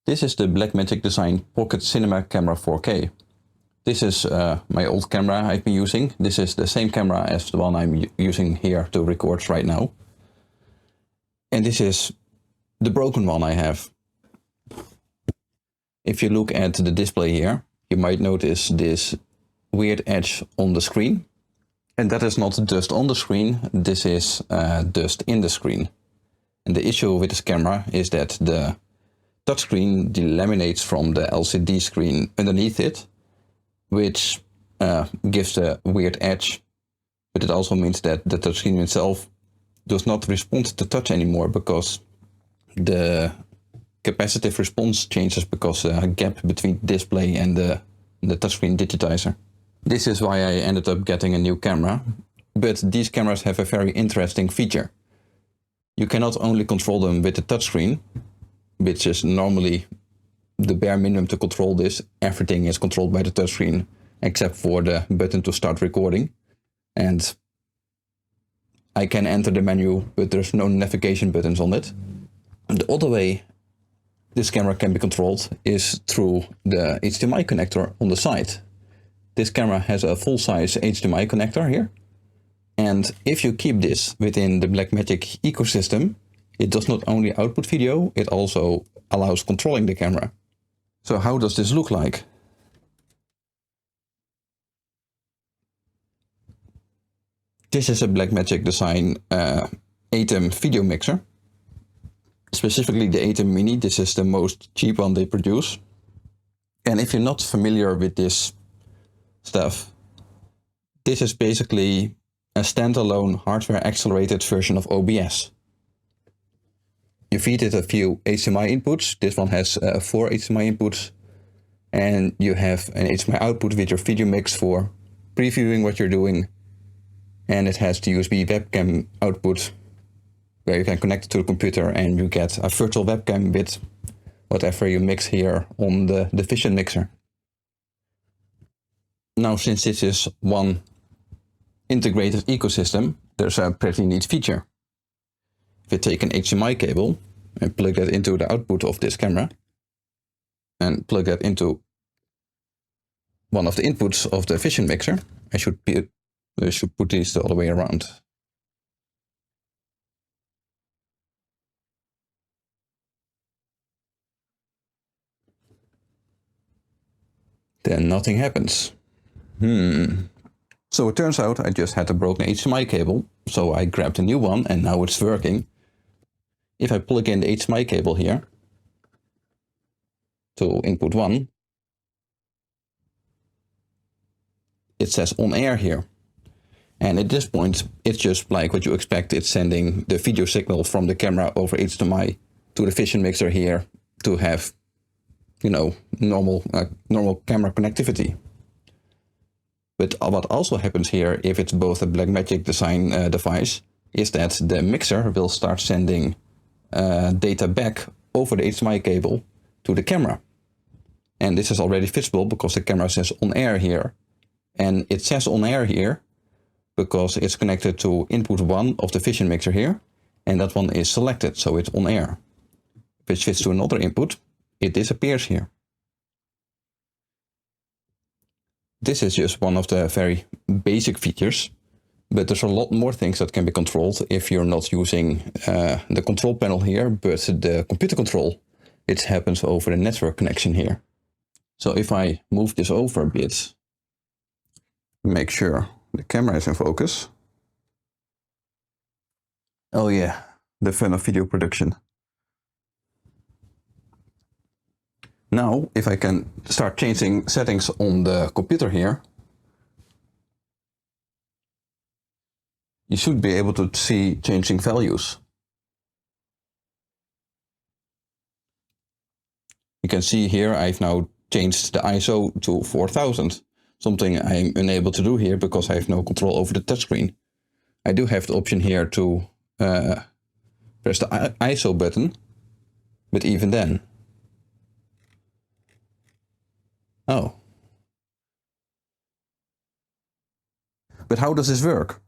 This is the Blackmagic Design Pocket Cinema Camera 4K. This is my old camera I've been using. This is the same camera as the one I'm using here to record right now. And this is the broken one I have. If you look at the display here, you might notice this weird edge on the screen. And that is not dust on the screen, this is dust in the screen. And the issue with this camera is that the touchscreen delaminates from the LCD screen underneath it, which gives a weird edge. But it also means that the touchscreen itself does not respond to touch anymore because the capacitive response changes because a gap between the display and the touchscreen digitizer. This is why I ended up getting a new camera, but these cameras have a very interesting feature. You cannot only control them with the touchscreen, which is normally the bare minimum to control this. Everything is controlled by the touchscreen except for the button to start recording. And I can enter the menu, but there's no navigation buttons on it. The other way this camera can be controlled is through the HDMI connector on the side. This camera has a full-size HDMI connector here. And if you keep this within the Blackmagic ecosystem, it does not only output video, it also allows controlling the camera. So how does this look like? This is a Blackmagic Design ATEM video mixer. Specifically the ATEM Mini, this is the most cheap one they produce. And if you're not familiar with this stuff, this is basically a standalone hardware accelerated version of OBS. You feed it a few HDMI inputs. This one has 4 HDMI inputs, and you have an HDMI output with your video mix for previewing what you're doing. And it has the USB webcam output where you can connect it to the computer and you get a virtual webcam with whatever you mix here on the Vision mixer. Now, since this is one integrated ecosystem, there's a pretty neat feature. If you take an HDMI cable and plug that into the output of this camera and plug that into one of the inputs of the Vision mixer, I should put these the other way around. Then nothing happens. So it turns out I just had a broken HDMI cable, so I grabbed a new one and now it's working. If I plug in the HDMI cable here to input 1, it says on air here. And at this point, it's just like what you expect. It's sending the video signal from the camera over HDMI to the Vision mixer here to have, you know, normal camera connectivity. But what also happens here, if it's both a Blackmagic Design device, is that the mixer will start sending data back over the HDMI cable to the camera. And this is already visible because the camera says on air here. And it says on air here because it's connected to input 1 of the Vision mixer here. And that one is selected, so it's on air. If it switches to another input, it disappears here. This is just one of the very basic features, but there's a lot more things that can be controlled if you're not using the control panel here, but the computer control. It happens over the network connection here. So if I move this over a bit, make sure the camera is in focus. Oh yeah, the fun of video production. Now, if I can start changing settings on the computer here, you should be able to see changing values. You can see here I've now changed the ISO to 4000, something I'm unable to do here because I have no control over the touchscreen. I do have the option here to press the ISO button, but even then. Oh. But how does this work?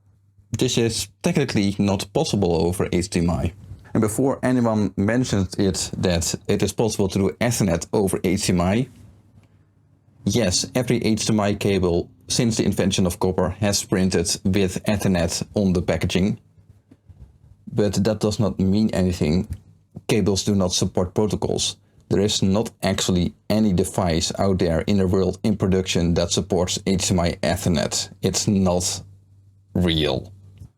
This is technically not possible over HDMI. And before anyone mentioned it that it is possible to do Ethernet over HDMI, yes, every HDMI cable since the invention of copper has printed with Ethernet on the packaging. But that does not mean anything. Cables do not support protocols. There is not actually any device out there in the world in production that supports HDMI Ethernet. It's not real.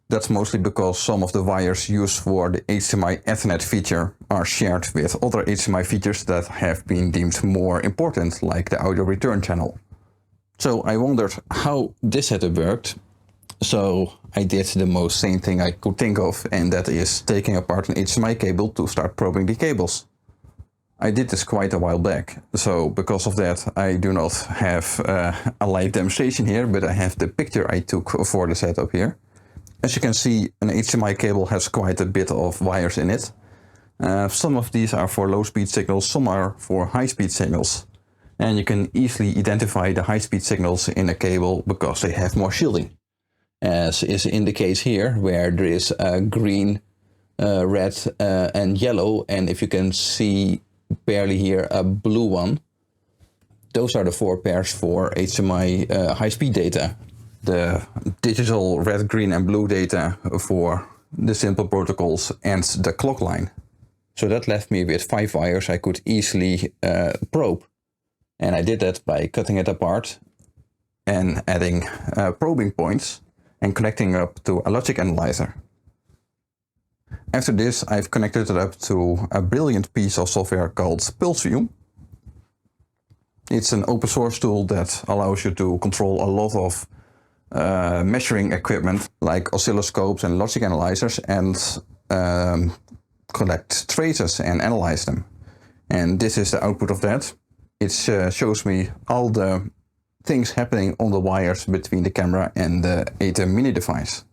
That's mostly because some of the wires used for the HDMI Ethernet feature are shared with other HDMI features that have been deemed more important, like the audio return channel. So I wondered how this setup worked. So I did the most sane thing I could think of, and that is taking apart an HDMI cable to start probing the cables. I did this quite a while back, so because of that I do not have a live demonstration here, but I have the picture I took for the setup here. As you can see, an HDMI cable has quite a bit of wires in it. Some of these are for low-speed signals, some are for high-speed signals. And you can easily identify the high-speed signals in a cable because they have more shielding. As is in the case here, where there is green, red and yellow, and if you can see barely here a blue one. Those are the 4 pairs for HDMI high-speed data. The digital red, green and blue data for the simple protocols and the clock line. So that left me with 5 wires I could easily probe. And I did that by cutting it apart and adding probing points and connecting up to a logic analyzer. After this, I've connected it up to a brilliant piece of software called PulseView. It's an open source tool that allows you to control a lot of measuring equipment like oscilloscopes and logic analyzers and collect traces and analyze them. And this is the output of that. It shows me all the things happening on the wires between the camera and the ATEM mini device.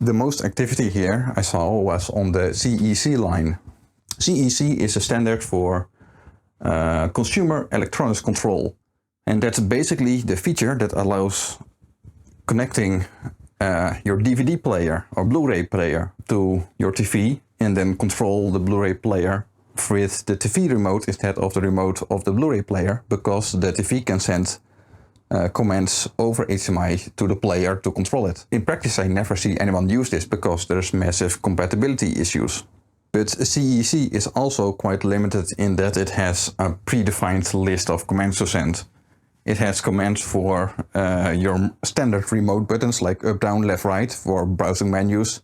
The most activity here I saw was on the CEC line. CEC is a standard for consumer electronics control. And that's basically the feature that allows connecting your DVD player or Blu-ray player to your TV and then control the Blu-ray player with the TV remote instead of the remote of the Blu-ray player, because the TV can send commands over HDMI to the player to control it. In practice, I never see anyone use this because there's massive compatibility issues. But CEC is also quite limited in that it has a predefined list of commands to send. It has commands for your standard remote buttons like up, down, left, right for browsing menus.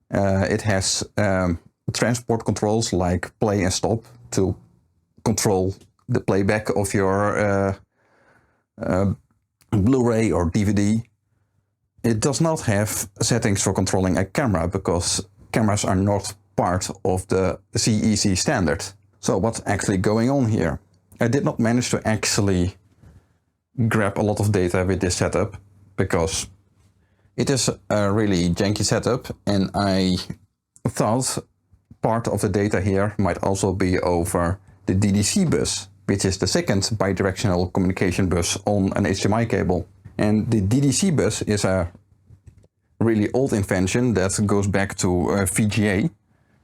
It has transport controls like play and stop to control the playback of your Blu-ray or DVD. It does not have settings for controlling a camera because cameras are not part of the CEC standard. So what's actually going on here? I did not manage to actually grab a lot of data with this setup because it is a really janky setup, and I thought part of the data here might also be over the DDC bus, which is the second bidirectional communication bus on an HDMI cable. And the DDC bus is a really old invention that goes back to VGA,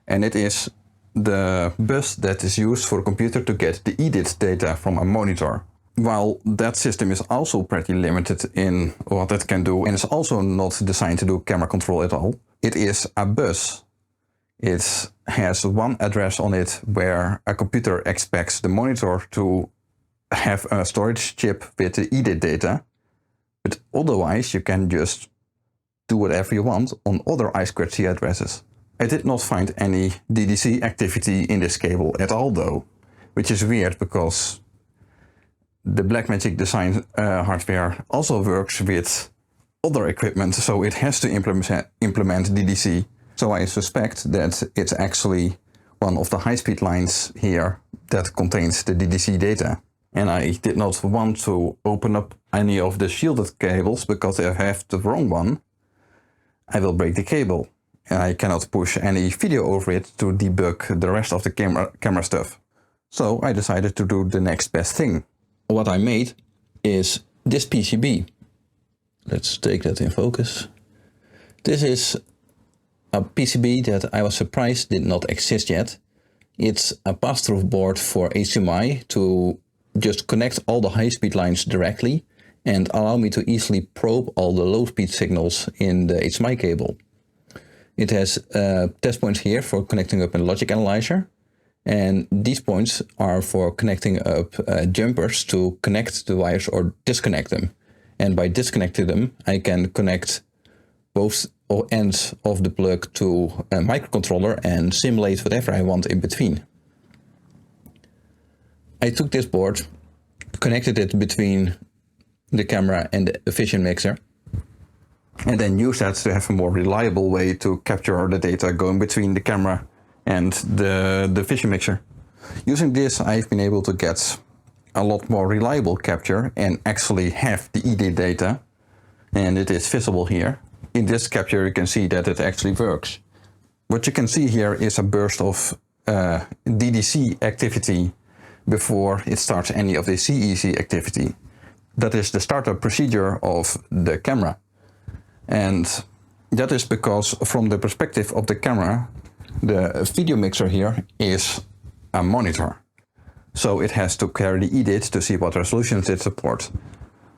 and it is the bus that is used for a computer to get the EDID data from a monitor. While that system is also pretty limited in what it can do, and it's also not designed to do camera control at all, it is a bus. It has one address on it where a computer expects the monitor to have a storage chip with the EDID data, but otherwise you can just do whatever you want on other I2C addresses. I did not find any DDC activity in this cable at all though, which is weird because the Blackmagic Design hardware also works with other equipment, so it has to implement DDC. So I suspect that it's actually one of the high-speed lines here that contains the DDC data. And I did not want to open up any of the shielded cables because if I have the wrong one, I will break the cable. And I cannot push any video over it to debug the rest of the camera stuff. So I decided to do the next best thing. What I made is this PCB. Let's take that in focus. This is a PCB that I was surprised did not exist yet. It's a pass-through board for HDMI to just connect all the high-speed lines directly and allow me to easily probe all the low-speed signals in the HDMI cable. It has test points here for connecting up a logic analyzer, and these points are for connecting up jumpers to connect the wires or disconnect them. And by disconnecting them, I can connect both ends of the plug to a microcontroller and simulate whatever I want in between. I took this board, connected it between the camera and the vision mixer, and then use that to have a more reliable way to capture the data going between the camera and the vision mixer. Using this, I've been able to get a lot more reliable capture and actually have the EDID data, and it is visible here. In this capture you can see that it actually works. What you can see here is a burst of DDC activity before it starts any of the CEC activity. That is the startup procedure of the camera. And that is because from the perspective of the camera, the video mixer here is a monitor. So it has to carry the EDID to see what resolutions it supports.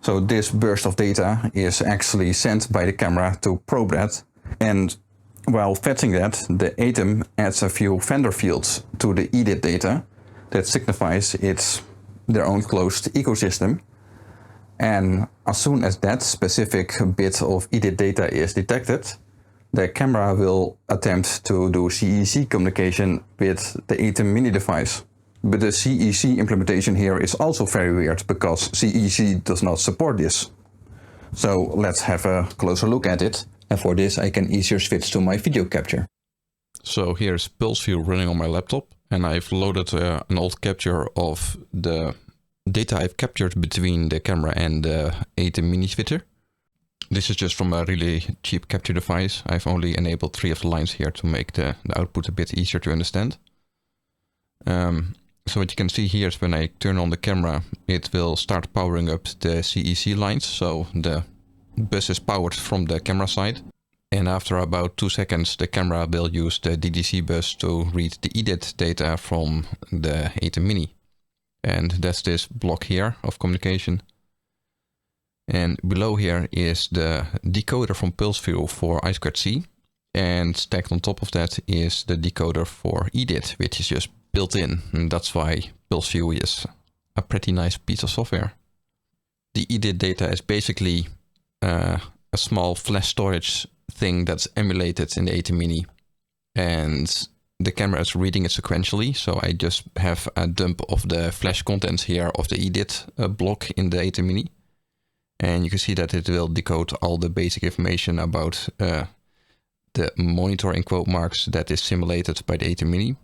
So this burst of data is actually sent by the camera to probe that. And while fetching that, the ATEM adds a few vendor fields to the EDID data that signifies it's their own closed ecosystem. And as soon as that specific bit of EDID data is detected, the camera will attempt to do CEC communication with the ATEM mini device. But the CEC implementation here is also very weird because CEC does not support this. So let's have a closer look at it. And for this I can easier switch to my video capture. So here's PulseView running on my laptop, and I've loaded an old capture of the data I've captured between the camera and the ATEM mini switcher. This is just from a really cheap capture device. I've only enabled 3 of the lines here to make the output a bit easier to understand. So what you can see here is when I turn on the camera, it will start powering up the CEC lines. So the bus is powered from the camera side. And after about 2 seconds, the camera will use the DDC bus to read the EDID data from the ATEM mini. And that's this block here of communication. And below here is the decoder from PulseView for I2C. And stacked on top of that is the decoder for EDID, which is just built in. And that's why PulseView is a pretty nice piece of software. The EDID data is basically a small flash storage thing that's emulated in the ATEM mini. And the camera is reading it sequentially. So I just have a dump of the flash contents here of the EDID block in the ATEM mini. And you can see that it will decode all the basic information about the monitor in quote marks that is simulated by the ATEM mini.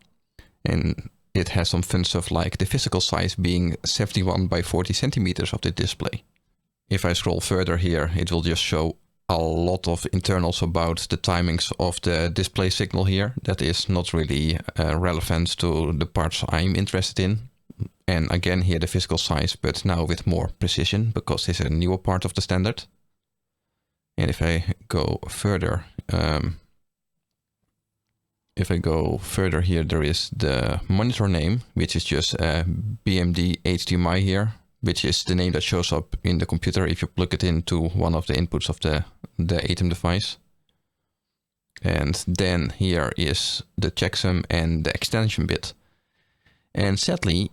And it has some fun stuff like the physical size being 71 by 40 centimeters of the display. If I scroll further here, it will just show a lot of internals about the timings of the display signal here. That is not really relevant to the parts I'm interested in. And again here the physical size, but now with more precision because this is a newer part of the standard. And if I go further, here, there is the monitor name, which is just BMD HDMI here, which is the name that shows up in the computer if you plug it into one of the inputs of the ATEM device. And then here is the checksum and the extension bit. And sadly,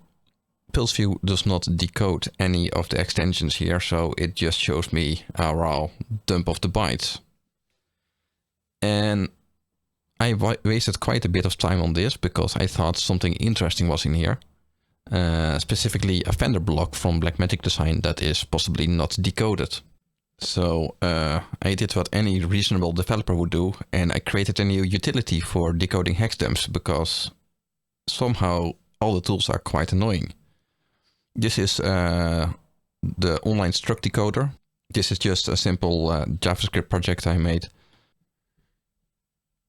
PulseView does not decode any of the extensions here, so it just shows me a raw dump of the bytes. And I wasted quite a bit of time on this because I thought something interesting was in here. Specifically a vendor block from Blackmagic Design that is possibly not decoded. So I did what any reasonable developer would do, and I created a new utility for decoding hexdumps because somehow all the tools are quite annoying. This is the online struct decoder. This is just a simple JavaScript project I made.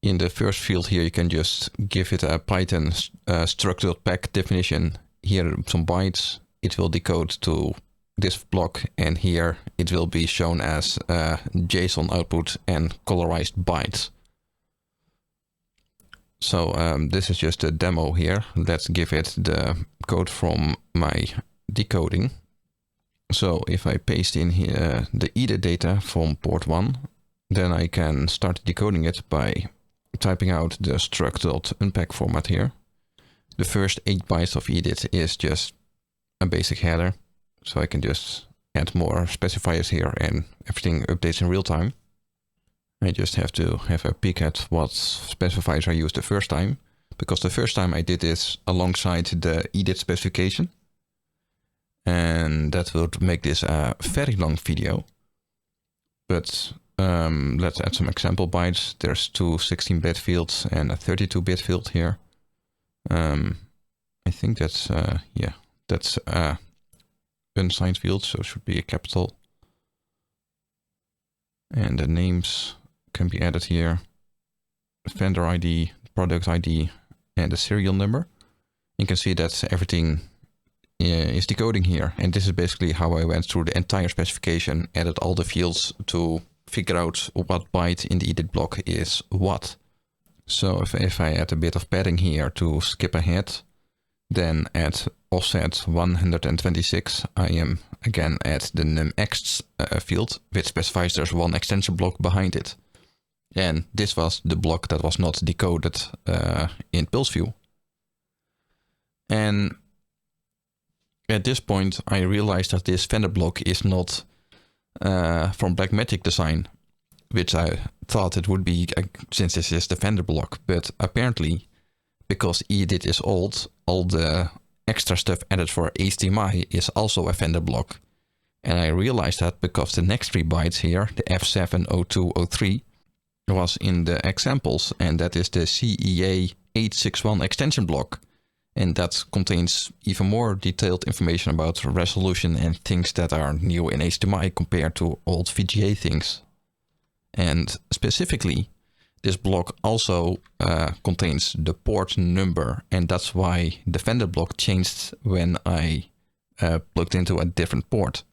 In the first field here, you can just give it a Python struct.pack definition. Here some bytes. It will decode to this block, and here it will be shown as JSON output and colorized bytes. So this is just a demo here. Let's give it the code from my decoding. So if I paste in here the EDID data from port 1, then I can start decoding it by typing out the struct.unpack format here. The first 8 bytes of EDID is just a basic header. So I can just add more specifiers here and everything updates in real time. I just have to have a peek at what specifiers I used the first time, because the first time I did this alongside the EDID specification. And that would make this a very long video. But let's add some example bytes. There's 2 16-bit fields and a 32-bit field here. I think that's, yeah, that's unsigned field, so it should be a capital. And the names can be added here. Vendor ID, product ID, and the serial number. You can see that everything is decoding here. And this is basically how I went through the entire specification, added all the fields to figure out what byte in the EDID block is what. So if I add a bit of padding here to skip ahead, then at offset 126, I am again at the numx field, which specifies there's one extension block behind it. And this was the block that was not decoded in PulseView. And at this point, I realized that this vendor block is not from Blackmagic Design, which I thought it would be since this is the vendor block. But apparently, because EDID is old, all the extra stuff added for HDMI is also a vendor block. And I realized that because the next 3 bytes here, the F70203, was in the examples, and that is the CEA 861 extension block. And that contains even more detailed information about resolution and things that are new in HDMI compared to old VGA things. And specifically, this block also contains the port number, and that's why the vendor block changed when I plugged into a different port.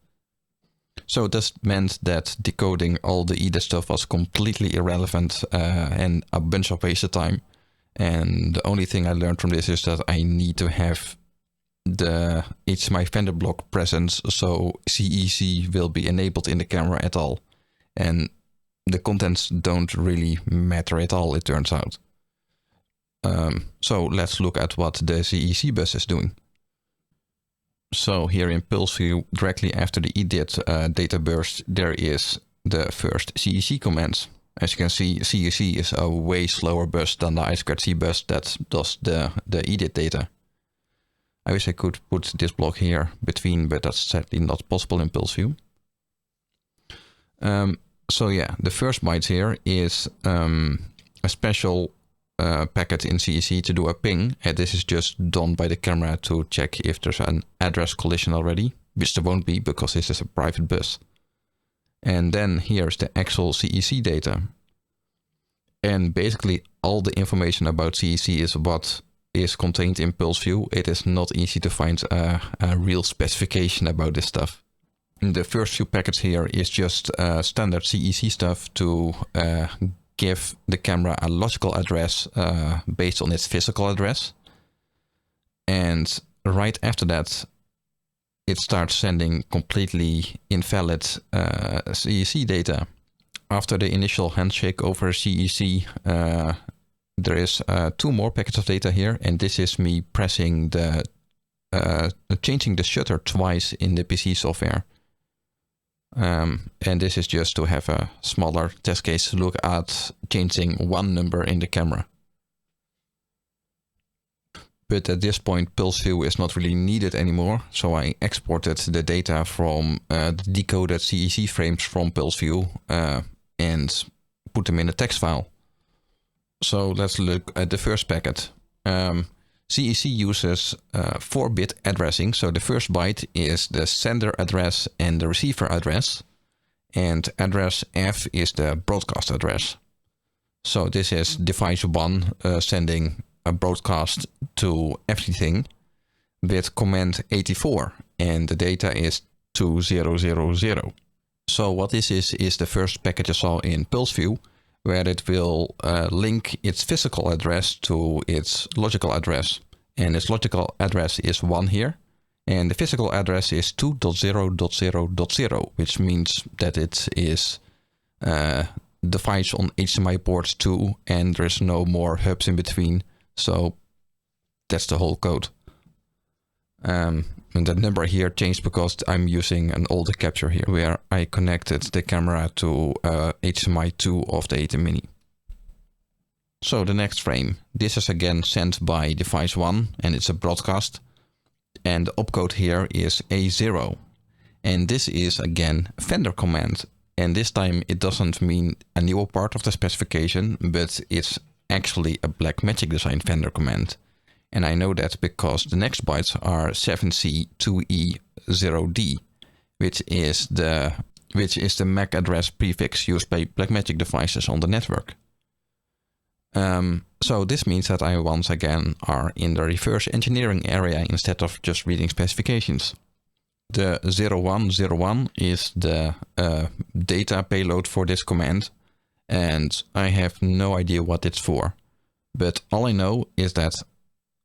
So this meant that decoding all the EDID stuff was completely irrelevant and a bunch of wasted time. And the only thing I learned from this is that I need to have the HDMI vendor block present, so CEC will be enabled in the camera at all. And the contents don't really matter at all, it turns out. So let's look at what the CEC bus is doing. So here in PulseView, directly after the EDID data burst, there is the first CEC commands. As you can see, CEC is a way slower bus than the I2C bus that does the EDID data. I wish I could put this block here between, but that's sadly not possible in PulseView. So yeah, the first byte here is a special packet in CEC to do a ping, and this is just done by the camera to check if there's an address collision already, which there won't be because this is a private bus. And then here's the actual CEC data. And basically all the information about CEC is what is contained in PulseView. It is not easy to find a real specification about this stuff. The first few packets here is just standard CEC stuff to give the camera a logical address based on its physical address. And right after that, it starts sending completely invalid CEC data. After the initial handshake over CEC, there is 2 more packets of data here, and this is me pressing changing the shutter twice in the PC software. And this is just to have a smaller test case look at changing one number in the camera. But at this point, PulseView is not really needed anymore, so I exported the data from the decoded CEC frames from PulseView and put them in a text file. So let's look at the first packet. CEC uses 4-bit addressing, so the first byte is the sender address and the receiver address, and address F is the broadcast address. So this is device 1 sending a broadcast to everything with command 84, and the data is 2000. So what this is the first packet you saw in PulseView, where it will link its physical address to its logical address. And its logical address is 1 here. And the physical address is 2.0.0.0, which means that it is device on HDMI port 2 and there's no more hubs in between. So that's the whole code. And the number here changed because I'm using an older capture here where I connected the camera to HDMI 2 of the ATEM Mini. So the next frame, this is again sent by device 1 and it's a broadcast. And the opcode here is A0. And this is again vendor command. And this time it doesn't mean a newer part of the specification, but it's actually a Blackmagic Design vendor command. And I know that because the next bytes are 7C2E0D, which is the MAC address prefix used by Blackmagic devices on the network. So this means that I once again are in the reverse engineering area instead of just reading specifications. The 0101 is the data payload for this command, and I have no idea what it's for. But all I know is that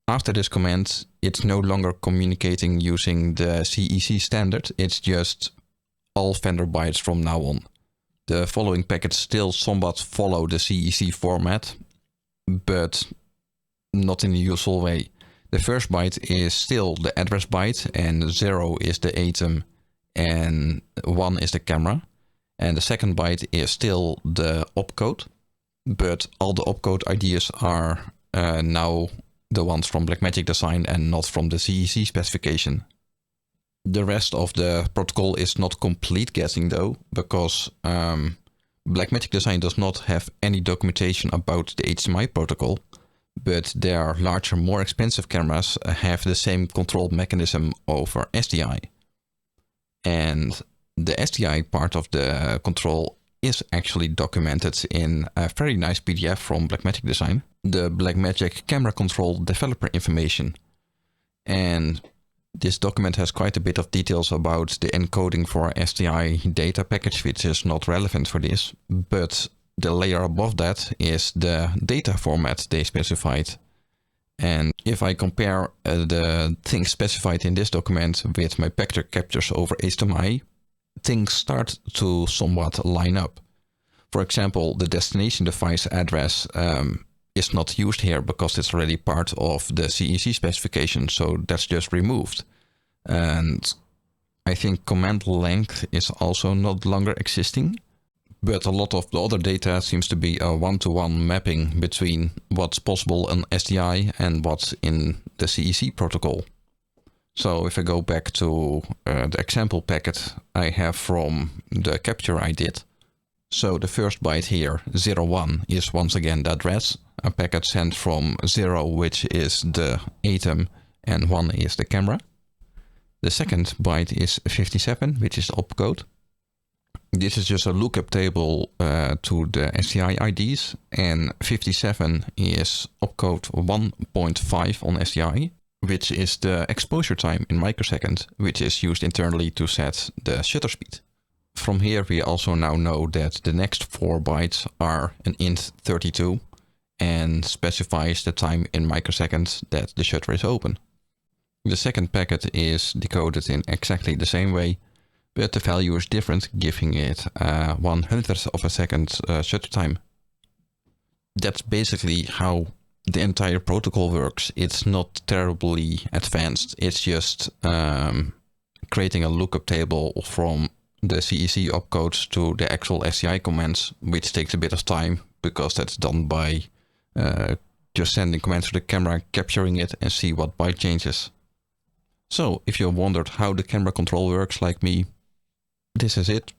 after this command, it's no longer communicating using the CEC standard, it's just all vendor bytes from now on. The following packets still somewhat follow the CEC format, but not in the usual way. The first byte is still the address byte, and 0 is the ATEM, and 1 is the camera. And the second byte is still the opcode, but all the opcode IDs are now the ones from Blackmagic Design and not from the CEC specification. The rest of the protocol is not complete guessing though, because Blackmagic Design does not have any documentation about the HDMI protocol, but their larger, more expensive cameras have the same control mechanism over SDI. And the SDI part of the control is actually documented in a very nice PDF from Blackmagic Design, the Blackmagic Camera Control Developer Information. And this document has quite a bit of details about the encoding for SDI data package, which is not relevant for this, but the layer above that is the data format they specified. And if I compare the things specified in this document with my vector captures over HDMI, things start to somewhat line up. For example, the destination device address is not used here because it's already part of the CEC specification, so that's just removed. And I think command length is also not longer existing, but a lot of the other data seems to be a one-to-one mapping between what's possible in SDI and what's in the CEC protocol. So if I go back to the example packet I have from the capture I did, so the first byte here, 01, is once again the address, a packet sent from 0, which is the ATEM, and 1 is the camera. The second byte is 57, which is the opcode. This is just a lookup table to the SDI IDs, and 57 is opcode 1.5 on SDI, which is the exposure time in microseconds, which is used internally to set the shutter speed. From here we also now know that the next 4 bytes are an int32 and specifies the time in microseconds that the shutter is open. The second packet is decoded in exactly the same way, but the value is different, giving it 1/100th of a second shutter time. That's basically how the entire protocol works. It's not terribly advanced. It's just creating a lookup table from the CEC opcodes to the actual SDI commands, which takes a bit of time because that's done by just sending commands to the camera, capturing it, and see what byte changes. So if you wondered how the camera control works like me, this is it.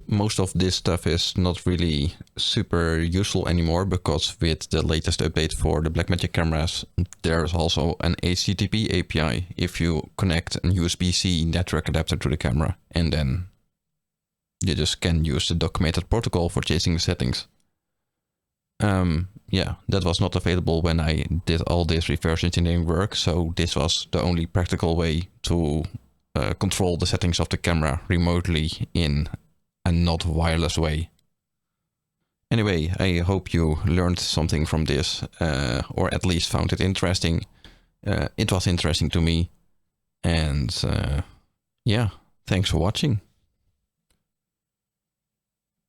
Most of this stuff is not really super useful anymore because with the latest update for the Blackmagic cameras, there's also an HTTP API if you connect a USB-C network adapter to the camera, and then you just can use the documented protocol for changing the settings. Yeah, that was not available when I did all this reverse engineering work, so this was the only practical way to control the settings of the camera remotely in a not wireless way. Anyway, I hope you learned something from this, or at least found it interesting. It was interesting to me. And yeah, thanks for watching.